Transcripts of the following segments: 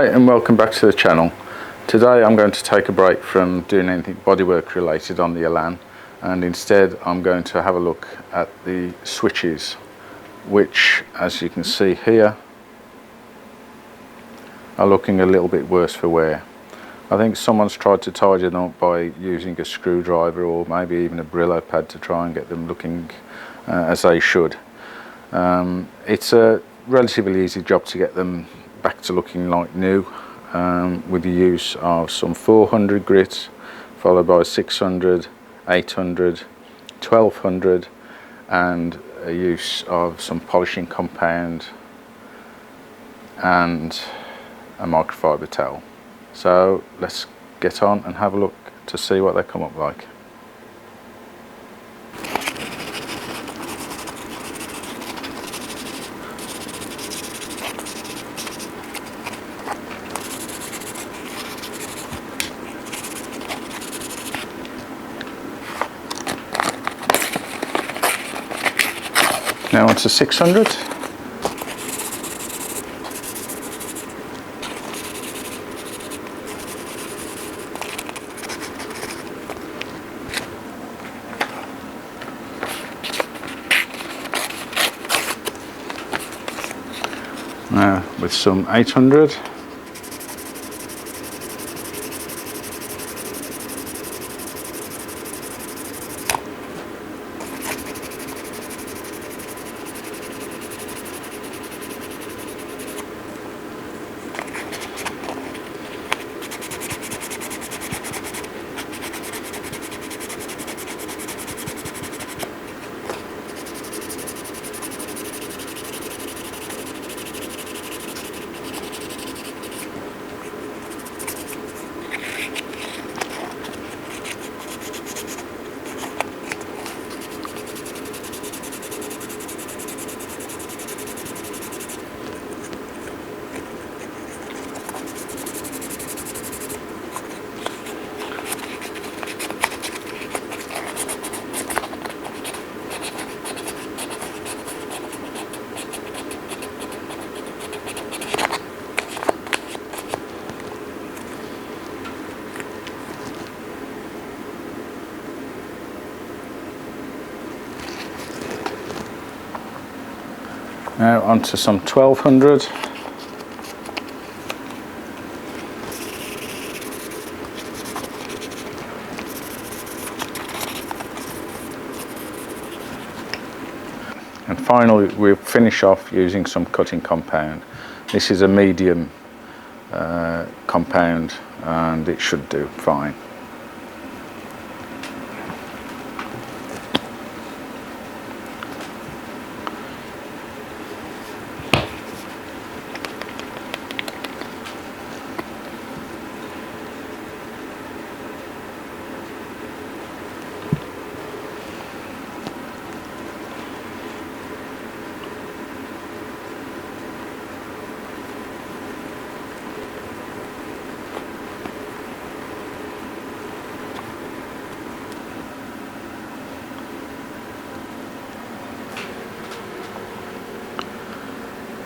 Hi and welcome back to the channel. Today I'm going to take a break from doing anything bodywork related on the Elan, and instead I'm going to have a look at the switches, which as you can see here are looking a little bit worse for wear. I think someone's tried to tidy them up by using a screwdriver or maybe even a Brillo pad to try and get them looking as they should. It's a relatively easy job to get them back to looking like new, with the use of some 400 grit followed by 600, 800, 1200 and a use of some polishing compound and a microfiber towel. So let's get on and have a look to see what they come up like. Now onto 600. Now with some 800. Now onto some 1200. And finally we'll finish off using some cutting compound. This is a medium compound and it should do fine.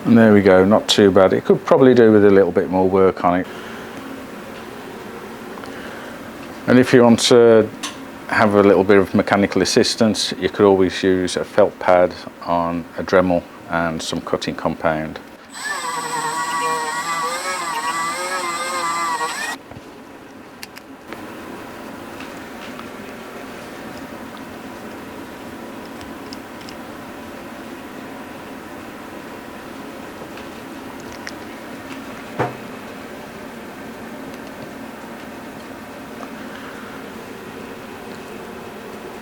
And there we go, not too bad. It could probably do with a little bit more work on it. And if you want to have a little bit of mechanical assistance, you could always use a felt pad on a Dremel and some cutting compound.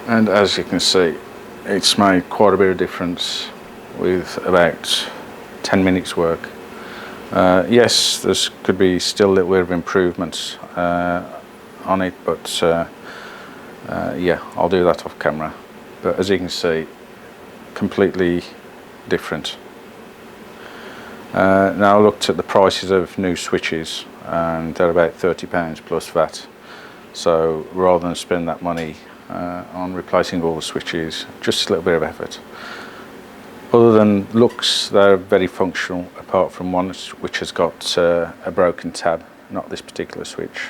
And as you can see, it's made quite a bit of difference with about 10 minutes work. Yes, there could be still a little bit of improvements on it, but yeah, I'll do that off camera. But as you can see, completely different. Now I looked at the prices of new switches and they're about £30 plus VAT. So rather than spend that money on replacing all the switches, just a little bit of effort, Other than looks, they're very functional, apart from one which has got a broken tab, not this particular switch.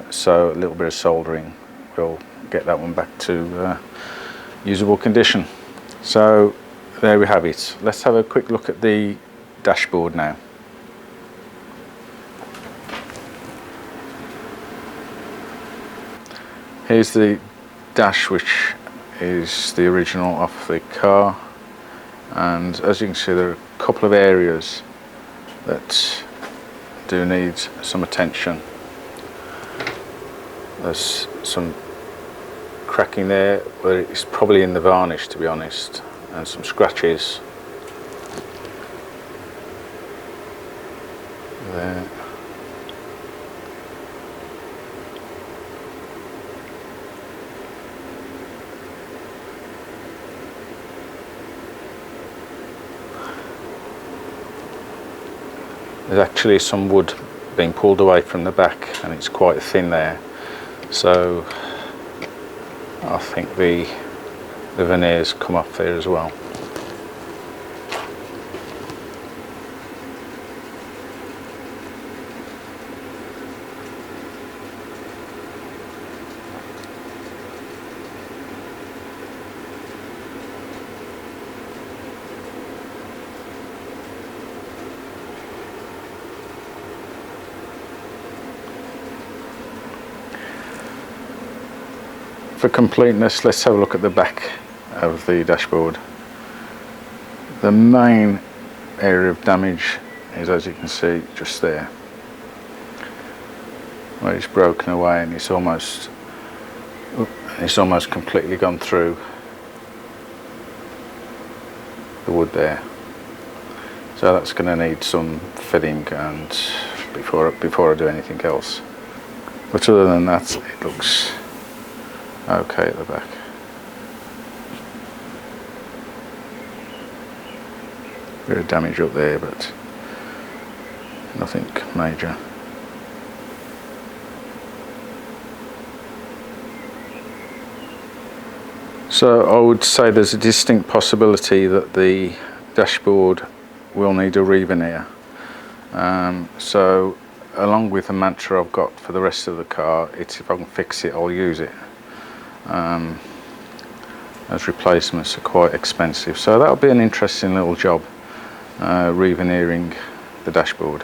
So a little bit of soldering will get that one back to usable condition. So there we have it. Let's have a quick look at the dashboard now. Here's the dash, which is the original off the car, and as you can see, there are a couple of areas that do need some attention. There's some cracking there where it's probably in the varnish, to be honest, and some scratches there. There's actually some wood being pulled away from the back, and it's quite thin there, so I think the veneers come off there as well. For completeness, let's have a look at the back of the dashboard. The main area of damage is, as you can see, just there, where it's broken away, and it's almost completely gone through the wood there. So that's going to need some filling and before I do anything else. But other than that, it looks okay at the back. Bit of damage up there, but nothing major. So I would say there's a distinct possibility that the dashboard will need a re-veneer. So along with the mantra I've got for the rest of the car, it's if I can fix it, I'll use it. As replacements are quite expensive, so that'll be an interesting little job, re-veneering the dashboard.